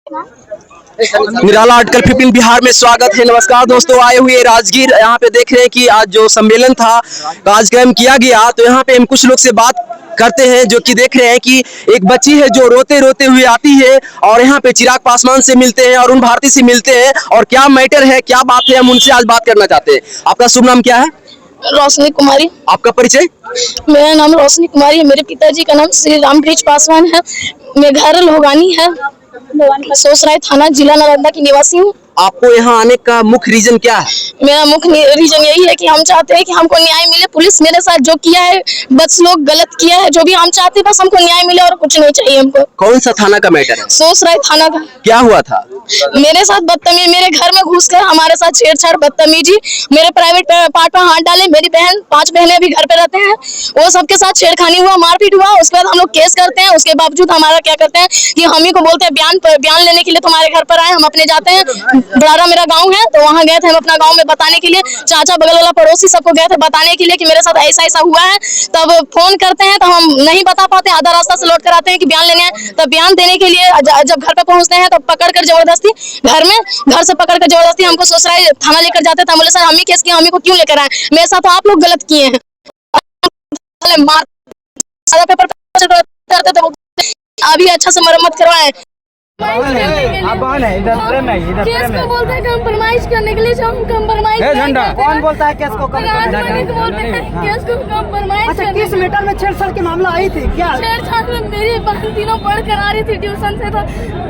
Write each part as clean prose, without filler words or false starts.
निराला article 15 Bihar में स्वागत है। नमस्कार दोस्तों, आए हुए राजगीर यहाँ पे देख रहे हैं कि आज जो सम्मेलन था, कार्यक्रम किया गया, तो यहाँ पे हम कुछ लोग से बात करते हैं जो कि देख रहे हैं कि एक बच्ची है जो रोते रोते हुए आती है और यहाँ पे चिराग पासवान से मिलते हैं और अरुण भारती से मिलते हैं और क्या मैटर है, क्या बात है, हम उनसे आज बात करना चाहते हैं। आपका शुभ नाम क्या है? रोशनी कुमारी। आपका परिचय? मेरा नाम रोशनी कुमारी है। मेरे पिताजी का नाम श्री रामबृक्ष पासवान है। मेरा घर लोगानी है, सोसराय थाना, जिला नालंदा की निवासी हूँ। आपको यहाँ आने का मुख्य रीजन क्या है? मेरा मुख्य रीजन यही है कि हम चाहते हैं कि हमको न्याय मिले। पुलिस मेरे साथ जो किया है, बस लोग गलत किया है, जो भी हम चाहते हैं बस हमको न्याय मिले और कुछ नहीं चाहिए हमको। कौन सा थाना का मैटर है? सोसराय थाना का। क्या हुआ था? मेरे साथ बदतमीजी, मेरे घर में घुसकर हमारे साथ छेड़छाड़, बदतमीजी, मेरे प्राइवेट पार्ट में हाथ डाले। मेरी बहन, 5 बहनें भी घर पे रहते हैं, वो सबके साथ छेड़खानी हुआ, मारपीट हुआ। उसके बाद हम लोग केस करते हैं। उसके बावजूद हमारा क्या करते हैं कि हम ही को बोलते हैं बयान लेने के लिए तुम्हारे घर पर आए। हम अपने जाते हैं, बड़ारा मेरा गांव है, तो वहां गए थे हम अपना गांव में बताने के लिए। चाचा, बगल वाला, पड़ोसी सबको गए थे बताने के लिए कि मेरे साथ ऐसा ऐसा हुआ है। तब फोन करते हैं तो हम नहीं बता पाते, आधा रास्ता से लौट कर आते हैं कि बयान लेने हैं। तब बयान देने के लिए जब घर पे पहुंचते हैं तो पकड़ कर जबरदस्ती घर से पकड़ कर जबरदस्ती हमको सोसराय थाना लेकर जाते थे। बोले सर हम ही केस किए, हम ही को क्यों लेकर आए? मेरे साथ आप लोग गलत किए हैं। अभी अच्छा से मरम्मत करवाए। केस को बोलते हैं कंप्रोमाइज करने के लिए, जो हम कंप्रोमाइज झंडा कौन बोलता है केस को केस को कंप्रोमाइज। अच्छा, किस मैटर में छेड़छाड़ के मामला आई थी? क्या छेड़छाड़ में मेरी बहन तीनों पढ़ कर आ रही थी ट्यूशन से, तो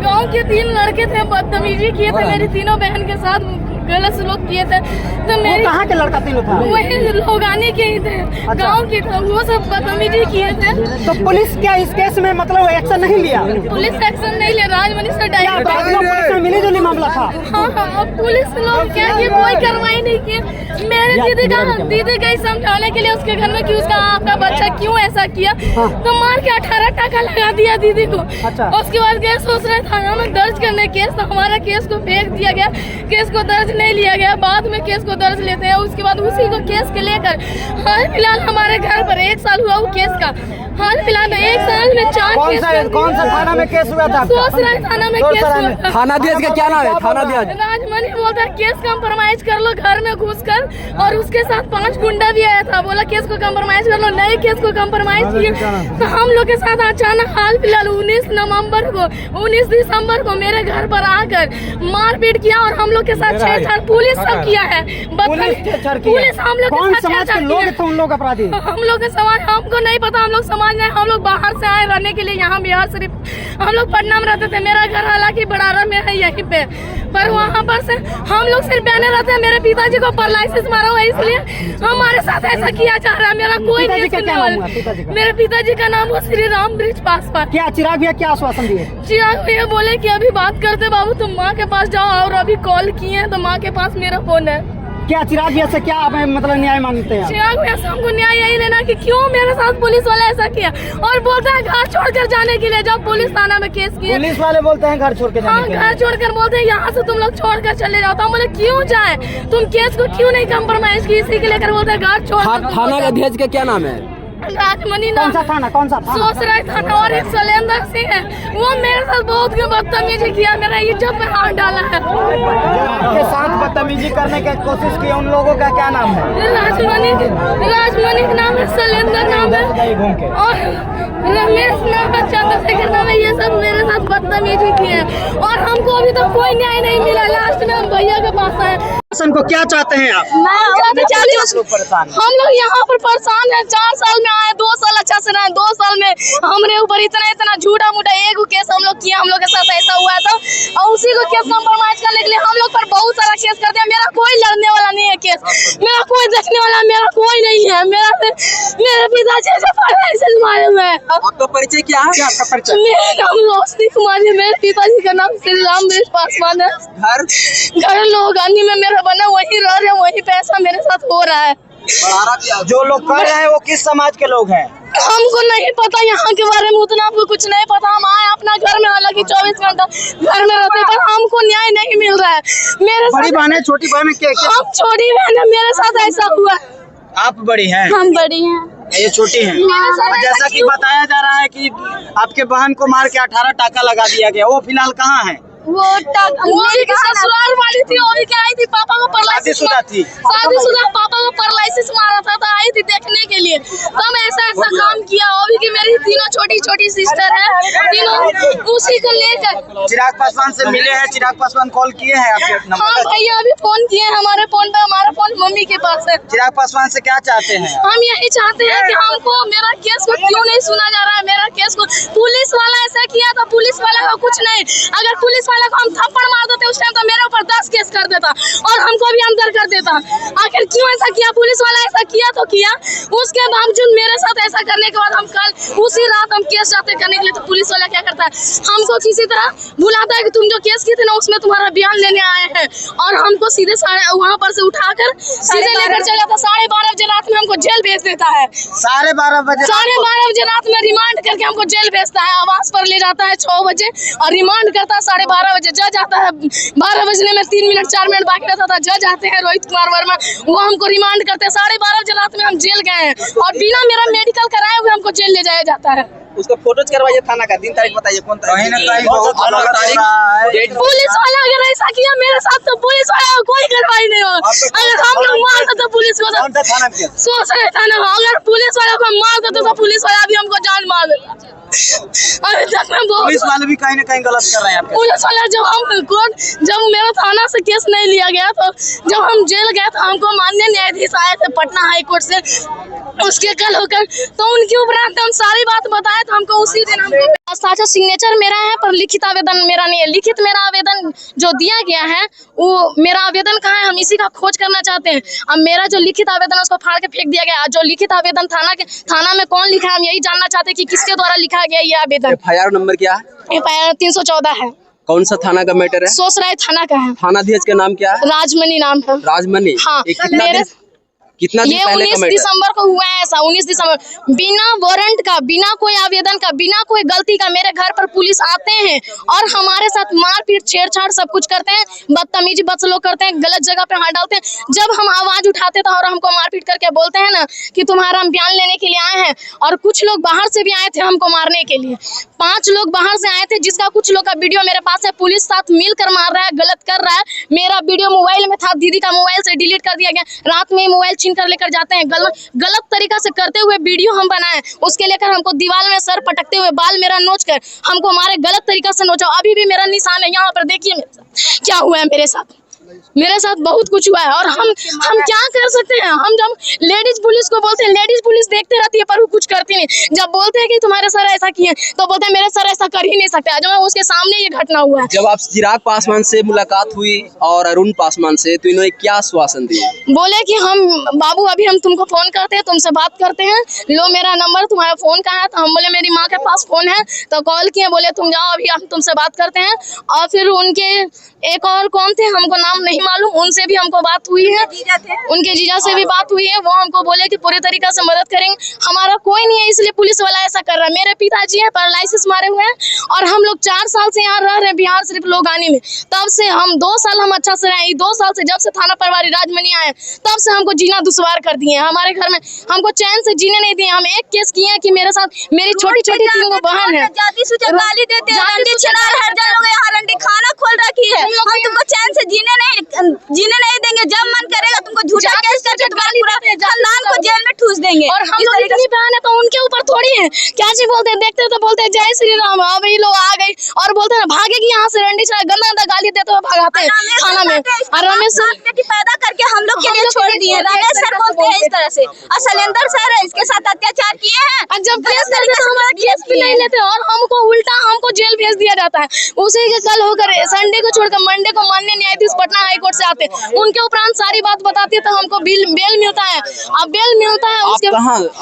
गांव के 3 लड़के थे, बदतमीजी किए थे मेरी तीनों बहन के साथ, गलत सलूक किए थे। तो मेरे कहाँ के लड़का तीनों था? वही लोगानी के ही थे, गाँव के थे, वो सब बदतमीजी किए थे। तो पुलिस क्या इस केस में मतलब एक्शन नहीं लिया? पुलिस एक्शन नहीं लिया, राजमणि से डायरेक्ट मिली जुली मामला था। हाँ, पुलिस लोग क्या किए, कोई कार्रवाई नहीं की। मेरे दीदी गई समझाने के लिए उसके घर में कि उसका आपका बच्चा क्यों ऐसा किया, तो मार के 18 टाका लगा दिया दीदी को। अच्छा। उसके बाद गए सोसराय थाना में दर्ज करने केस, तो हमारा केस को फेंक दिया गया, केस को दर्ज नहीं लिया गया। बाद में केस को दर्ज लेते हैं, उसके बाद उसी को केस के लेकर हाल फिलहाल हमारे घर पर 1 साल हुआ वो केस का। हाल फिलहाल में 1 साल में 4 कौन सा थाना में केस हुआ था? सोसराय थाना में केस हुआ था। थाना दियाज का क्या नाम है? थाना दियाज। राजमणि बोलता है केस कंप्रोमाइज कर लो घर में घुसकर, और उसके साथ 5 गुंडा भी आया था, बोला केस को कंप्रोमाइज कर लो। नए केस को कंप्रोमाइज किए तो हम लोग के साथ अचानक हाल फिलहाल 19 दिसंबर को मेरे घर पर आकर मारपीट किया और हम लोग के साथ छेड़छाड़ पुलिस सब किया है। पुलिस हम लोग के साथ छेड़छाड़ किया। उन लोग अपराधी हम लोग के समाज, हमको नहीं पता, हम लोग समाज में, हम लोग बाहर से आए रहने के लिए यहाँ बिहार शरीफ। हम लोग पटना में रहते थे, मेरा घर हालांकि बड़ारा में है यहीं पे, पर वहाँ पर से हम लोग सिर्फ बहने रहते हैं। मेरे पिताजी को पैरालिसिस मारा हुआ है, इसलिए हमारे साथ ऐसा किया जा रहा है। मेरा कोई नहीं सुनने वाला। मेरे पिताजी का नाम है श्री रामबृक्ष पासवान। क्या चिराग भैया क्या आश्वासन दिए? चिराग भैया बोले कि अभी बात करते बाबू, तुम माँ के पास जाओ, और अभी कॉल किए हैं तो माँ के पास मेरा फोन है। क्या चिराग भैया से क्या आप मतलब न्याय मांगते हैं? चिराग भैया से हमको न्याय यही लेना कि क्यों मेरे साथ पुलिस वाला ऐसा किया, और बोलता है घर छोड़कर जाने के लिए। जब पुलिस थाना में केस किए, पुलिस वाले बोलते हैं घर छोड़ के जाने के लिए। घर छोड़कर बोलते हैं यहाँ से तुम लोग छोड़कर चले जाओ। तो हम बोले क्यों जाए, तुम केस को क्यों नहीं कंप्रोमाइज की, इसी के लेकर बोलते हैं घर छोड़। थाना का अध्यक्ष का क्या नाम है? राजमणि। कौन सा थाना? सोसराय थाना। और एक शैलेंद्र सिंह है, वो मेरे साथ बहुत बदतमीजी किया, मेरा इज्जत में हाथ डाला है। आपके साथ बदतमीजी करने की कोशिश की, उन लोगों का क्या नाम है? राजमणि का नाम है, शैलेंद्र नाम है, और रमेश नाम है, चंद्रशेखर नाम है। ये सब मेरे साथ बदतमीजी किए और हमको अभी तक कोई न्याय नहीं मिला। लास्ट में हम भैया के पास आए। को क्या चाहते हैं आप? हम लोग यहाँ पर परेशान है। 4 साल में आए, 2 साल अच्छा से रहे। 2 साल में हमरे ऊपर इतना झूठा मूठा एगो केस हम लोग किया, हम लोग के साथ ऐसा हुआ था, और उसी को केस कंप्रोमाइज करने के लिए हम लोग पर बहुत सारा केस करते हैं। मेरा कोई लड़ने वाला नहीं है केस, मेरा कोई देखने वाला मेरा कोई नहीं है। मेरे पिताजी से पैरालिसिस मारे हुए हैं। आपका परिचय क्या है? आपका परिचय? मेरा नाम रोशनी कुमारी है। मेरे पिताजी का नाम श्री रामबृक्ष पासवान है। घर लोगानी में मेरा बना, वही रह रहे, वही पैसा मेरे साथ हो रहा है। जो लोग कर रहे हैं वो किस समाज के लोग हैं? हमको नहीं पता यहाँ के बारे में, उतना आपको कुछ नहीं पता। हम आए अपना घर में, हालांकि 24 घंटा घर में रहते हैं, पर हमको न्याय नहीं मिल रहा है। मेरे बड़ी बहन है, छोटी बहन है? हम छोटी बहन है, मेरे साथ ऐसा हुआ। आप बड़ी हैं? हम बड़ी हैं, ये छोटी हैं। जैसा कि बताया जा रहा है कि आपके बहन को मार के 18 टाका लगा दिया गया, वो फिलहाल कहाँ है? वो मेरी ससुराल वाली थी, वो भी क्या आई थी पापा को पैरालिसिस थी। शादीशुदा पापा को पैरालिसिस मारा था, तो आई थी देखने के लिए। तब ऐसा काम किया। वो भी कि मेरी तीनों छोटी छोटी सिस्टर है, तीनों उसी को लेकर। चिराग पासवान से मिले हैं? चिराग पासवान कॉल किए हैं आपके नंबर हाँ पर? भैया अभी फोन किए हैं हमारे फोन पे, हमारा फोन मम्मी के पास है। चिराग पासवान से क्या चाहते हैं? हम यही चाहते हैं कि हमको मेरा केस को क्यों नहीं सुना जा रहा है। मेरा केस को पुलिस वाला ऐसा किया तो पुलिस वाला को कुछ नहीं, अगर पुलिस वाला को हम थप्पड़ मार देते उस टाइम तो मेरे ऊपर 10 केस कर देता और हमको भी अंदर कर देता। आखिर क्यों ऐसा किया? पुलिस वाला ऐसा किया तो किया, उसके बावजूद मेरे साथ ऐसा करने के बाद हम कल उसी रात हम केस जाते करने के लिए, तो पुलिस वाला क्या करता है, हमको किसी तरह बुलाता है कि तुम जो केस किए थे ना उसमें तुम्हारा बयान लेने आए हैं, और हमको सीधे वहाँ पर से उठाकर सीधे लेकर चला था। 12:30 बजे रात में हमको जेल भेज देता है। 12:30 बजे? 12:30 बजे रात में रिमांड करके हमको जेल भेजता है। आवास पर ले जाता है 6 बजे और रिमांड करता है 12:30 बजे। जज आता है 12 बजने में 3 मिनट 4 मिनट बाकी रहता था। जज आते हैं रोहित कुमार वर्मा, वो हमको रिमांड करते हैं। 12:30 बजे रात में हम जेल गए हैं और बिना मेरा मेडिकल कराए हुए हमको जेल ले जाया जाता है। उसका फोटो करवाइए, थाना का दिन तारीख बताइए, कौन कहीं ना कहीं पुलिस वाला अगर ऐसा किया मेरे साथ तो पुलिस वाला को कोई कार्रवाई नहीं हो। अगर हम लोग मार देते तो पुलिस वाला सोच रहे था ना, अगर पुलिस वाला को मार देते तो पुलिस वाला भी हमको जान मार देता। अभी तक मैं पुलिस वाले भी कहीं ना कहीं गलत कर रहे हैं। पुलिस वाला जब मेरा थाना से केस नहीं लिया गया, तो जब हम जेल गए तो हमको माननीय न्यायाधीश आए थे पटना हाई कोर्ट से, उसके कल होकर तो उनके उपरांत हम सारी बात बताए तो हमको उसी दिन हमको साचा सिग्नेचर मेरा है पर लिखित आवेदन मेरा नहीं है। लिखित मेरा आवेदन जो दिया गया है वो मेरा आवेदन कहाँ है, हम इसी का खोज करना चाहते हैं। अब मेरा जो लिखित आवेदन है उसको फाड़ के फेंक दिया गया। जो लिखित आवेदन थाना में कौन लिखा है हम यही जानना चाहते हैं कि किसके द्वारा लिखा गया ये आवेदन। FIR नंबर क्या है? FIR 314 है। कौन सा थाना का मैटर है? सोसराय थाना का है। थानाध्यक्ष का नाम क्या है? राजमणि नाम है। राजमणि? हाँ, कितना दिन ये पहले 19 दिसंबर को हुआ है ऐसा। 19 दिसंबर बिना वारंट का, बिना कोई आवेदन का, बिना कोई गलती का मेरे घर पर पुलिस आते हैं और हमारे साथ मारपीट छेड़छाड़ सब कुछ करते हैं, बदतमीजी बदसलूक करते हैं, गलत जगह पे हाथ डालते हैं। जब हम आवाज उठाते थे और हमको मारपीट करके बोलते हैं ना कि तुम्हारा हम बयान लेने के लिए आए हैं, और कुछ लोग बाहर से भी आए थे हमको मारने के लिए। 5 लोग बाहर से आए थे जिसका कुछ लोग का वीडियो मेरे पास है। पुलिस साथ मिलकर मार रहा है, गलत कर रहा है। मेरा वीडियो मोबाइल में था, दीदी का मोबाइल से डिलीट कर दिया गया। रात में मोबाइल छीन कर लेकर जाते हैं। गलत तरीका से करते हुए वीडियो हम बनाए, उसके लेकर हमको दीवार में सर पटकते हुए बाल मेरा नोच कर हमको मारे, गलत तरीका से नोचा। अभी भी मेरा निशान है यहाँ पर, देखिए मेरे साथ क्या हुआ है। मेरे साथ बहुत कुछ हुआ है और हम क्या कर सकते हैं। हम जब लेडीज पुलिस को बोलते हैं, लेडीज पुलिस देखते रहती है पर वो कुछ करती नहीं। जब बोलते हैं कि तुम्हारे सर ऐसा किए तो बोलते हैं मेरे सर ऐसा कर ही नहीं सकते, जब उसके सामने ये घटना हुआ है। जब आप चिराग पासवान से मुलाकात हुई और अरुण पासवान से, तो इन्होंने क्या आश्वासन दिए? बोले कि हम बाबू अभी हम तुमको फोन करते हैं, तुमसे बात करते हैं, लो मेरा नंबर, तुम्हारा फोन कहाँ है? तो हम बोले मेरी माँ के पास फोन है। तो कॉल किए, बोले तुम जाओ अभी हम तुमसे बात करते हैं। और फिर उनके एक और कौन थे हमको नाम नहीं मालूम, उनसे भी हमको बात हुई है, उनके जीजा से भी बात हुई है। वो हमको बोले कि पूरे तरीका से मदद करेंगे। हमारा कोई नहीं है इसलिए पुलिस वाला ऐसा कर रहा है। मेरे पिताजी हैं पैरालिसिस मारे हुए हैं और हम लोग 4 साल से यहाँ रह रहे हैं बिहार सिर्फ लोग आने में। तब से हम 2 साल हम अच्छा से रहे। 2 साल से जब से थाना प्रभारी राजमणि आए तब से हमको जीना दुश्वार कर दिए हैं। हमारे घर में हमको चैन से जीने नहीं दिए। हम एक केस किए हैं कि मेरे साथ मेरी छोटी छोटी 3 बहन है, गाली देते हैं, खाना खोल रखी है। हम तुमको चैन से जीने नहीं देंगे। जब मन करेगा तुमको झूठा केस करके तुम्हारे पूरा खानदान को जेल में ठूस देंगे। और हम लोग इतनी बहन है तो उनके ऊपर थोड़ी है। क्या जी बोलते हैं, देखते तो बोलते हैं जय श्री राम। अब ये लोग आ गई और बोलते हैं भागेगी यहाँ से, रंडी से गंदा गंदा गाली देते हुए भगाते हैं थाना में। और रमेश बेटी पैदा करके हम लोग के लिए छोड़ दिए। रमेश सर बोलते हैं इस तरह से, और शैलेंद्र सर है इसके साथ अत्याचार किए हैं। और जब केस करते तो हमारा केस भी नहीं लेते और हमको उल्टा हमको जेल भेज दिया जाता है। उसी के कल होकर संडे को छोड़कर मंडे को माननीय न्यायाधीश पटना हाई कोर्ट से आते हैं, उनके उपरांत सारी बात बताती है तो हमको बेल मिलता है। अब बेल मिलता है उसके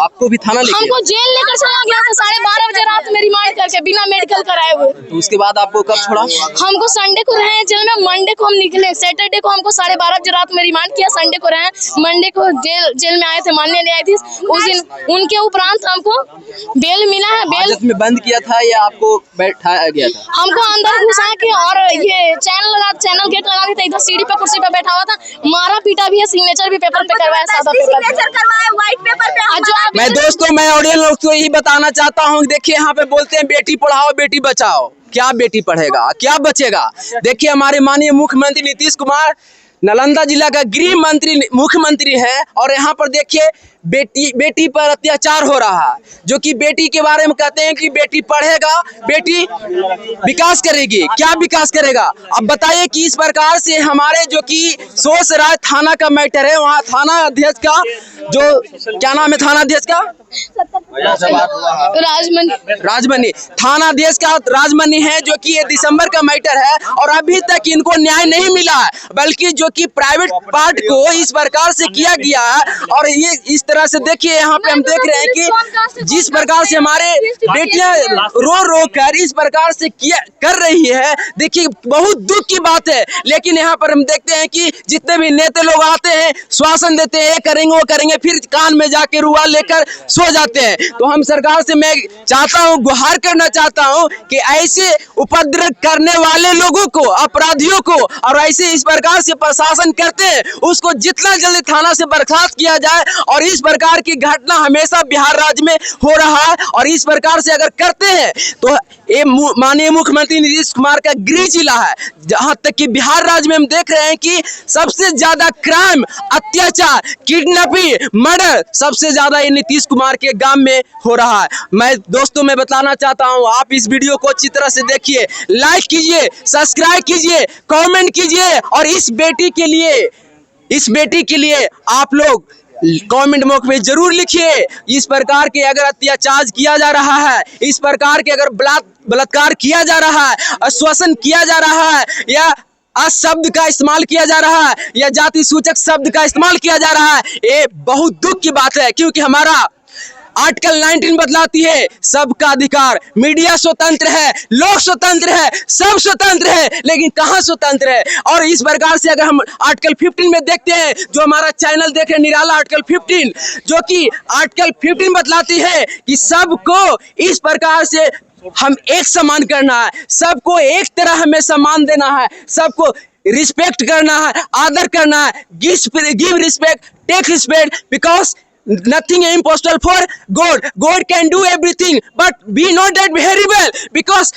आपको भी थाना लेके हमको जेल लेकर चला गया था 12:30 बजे रात में रिमांड करके बिना मेडिकल कराए हुए। तो उसके बाद आपको कब छोड़ा? हमको संडे को रहे जेल में, मंडे को हम निकले। सैटरडे को हमको 12:30 बजे रात में रिमांड किया, संडे को रहे, मंडे को जेल में आए थे माननीय न्यायाधीश। उस दिन उनके उपरांत हमको बेल मिला है। बेल में बंद किया था या आपको बैठाया गया था? हमको अंदर घुसा के और ये चैनल गेट लगा दी थी। इधर सीढ़ी पे कुर्सी पे बैठा हुआ था, मारा पीटा भी है, सिग्नेचर भी पेपर पे करवाया, सादा पेपर करवाया व्हाइट पेपर पे। मैं दोस्तों मैं ऑडियंस लोग को यही बताना चाहता हूँ, देखिए यहाँ पे बोलते हैं बेटी पढ़ाओ बेटी बचाओ, क्या बेटी पढ़ेगा, क्या बचेगा। देखिए हमारे माननीय मुख्यमंत्री नीतीश कुमार नालंदा जिला का गृह मंत्री मुख्यमंत्री है और यहाँ पर देखिए बेटी पर अत्याचार हो रहा है, जो कि बेटी के बारे में कहते हैं कि बेटी पढ़ेगा, बेटी विकास करेगी। क्या विकास करेगा? अब बताइए कि इस प्रकार से हमारे जो कि सोच राय थाना का मैटर है, वहाँ थाना अध्यक्ष का जो क्या नाम है थाना अध्यक्ष का राजमनी थाना अध्यक्ष का राजमनी है, जो कि ये दिसंबर का मैटर है और अभी तक इनको न्याय नहीं मिला है, बल्कि जो कि प्राइवेट पार्ट को इस प्रकार से किया गया है। और ये इस तरह से देखिए यहाँ पे हम देख रहे हैं कि जिस प्रकार से हमारे बेटियां रो कर इस प्रकार से कर रही है, देखिए बहुत दुख की बात है। लेकिन यहाँ पर हम देखते हैं कि जितने भी नेता लोग आते हैं, श्वासन देते हैं, ये करेंगे वो करेंगे, फिर कान में जाके रुआ लेकर सो जाते हैं। तो हम सरकार से मैं चाहता हूँ, गुहार करना चाहता हूँ कि ऐसे उपद्रव करने वाले लोगों को, अपराधियों को, और ऐसे इस प्रकार से प्रशासन करते हैं उसको जितना जल्दी थाना से बर्खास्त किया जाए। और इस प्रकार की घटना हमेशा बिहार राज्य में हो रहा है और इस प्रकार से अगर करते हैं तो ये माननीय मुख्यमंत्री नीतीश कुमार का गृह जिला है, जहां तक कि बिहार राज्य में हम देख रहे हैं कि सबसे ज्यादा क्राइम, अत्याचार, किडनैपिंग, मर्डर सबसे ज्यादा ये नीतीश कुमार के गांव में हो रहा है। मैं दोस्तों मैं बताना चाहता हूं, आप इस वीडियो को अच्छी तरह से देखिए, लाइक कीजिए, सब्सक्राइब कीजिए, कमेंट कीजिए और इस बेटी के लिए आप लोग कमेंट बॉक्स में जरूर लिखिए। इस प्रकार के अगर अत्याचार किया जा रहा है, इस प्रकार के अगर बलात्कार किया जा रहा है, आश्वासन किया जा रहा है, या अशब्द का इस्तेमाल किया जा रहा है, या जाति सूचक शब्द का इस्तेमाल किया जा रहा है, ये बहुत दुख की बात है। क्योंकि हमारा आर्टिकल 19 बतलाती है सबका अधिकार, मीडिया स्वतंत्र है, लोग स्वतंत्र है, सब स्वतंत्र है, लेकिन कहां स्वतंत्र है। और इस प्रकार से अगर हम आर्टिकल 15 में देखते हैं, जो हमारा चैनल देख रहे निराला आर्टिकल 15, जो कि आर्टिकल 15 बतलाती है कि सबको इस प्रकार से हम एक समान करना है, सबको एक तरह हमें सम्मान देना है, सबको रिस्पेक्ट करना है, आदर करना है, give respect, take respect, because nothing is impossible for God. God can do everything, but be not that horrible, because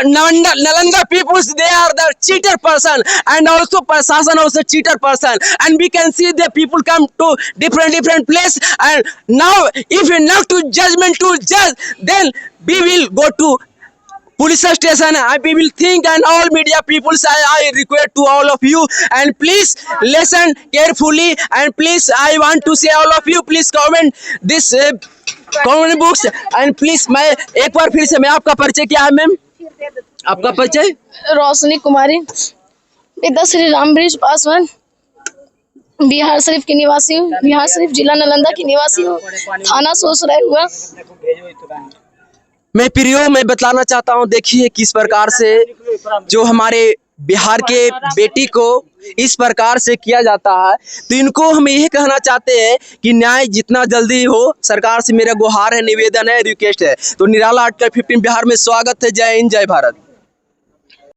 Nalanda people, they are the cheater person, and also Prashasan also cheater person, and we can see the people come to different place, and now if you not to judgment to judge, then we will go to police station. We will think, and all media people, I request to all of you, and please listen carefully, and please I want to say all of you, please comment this comment books, and please मैं एक बार फिर से मैं आपका परिचय क्या है ma'am? आपका परिचय? रोशनी कुमारी, पिता श्री रामबृज पासवान, बिहार शरीफ की निवासी हूँ, बिहार शरीफ जिला नालंदा की निवासी हूँ, थाना सोसराय हुआ। मैं प्रियो मैं बतलाना चाहता हूं, देखिए किस प्रकार से जो हमारे बिहार के बेटी को इस प्रकार से किया जाता है, तो इनको हम यही कहना चाहते हैं कि न्याय जितना जल्दी हो, सरकार से मेरा गुहार है, निवेदन है, रिक्वेस्ट है। तो निराला आर्टिकल 15 बिहार में स्वागत है। जय हिंद, जय भारत।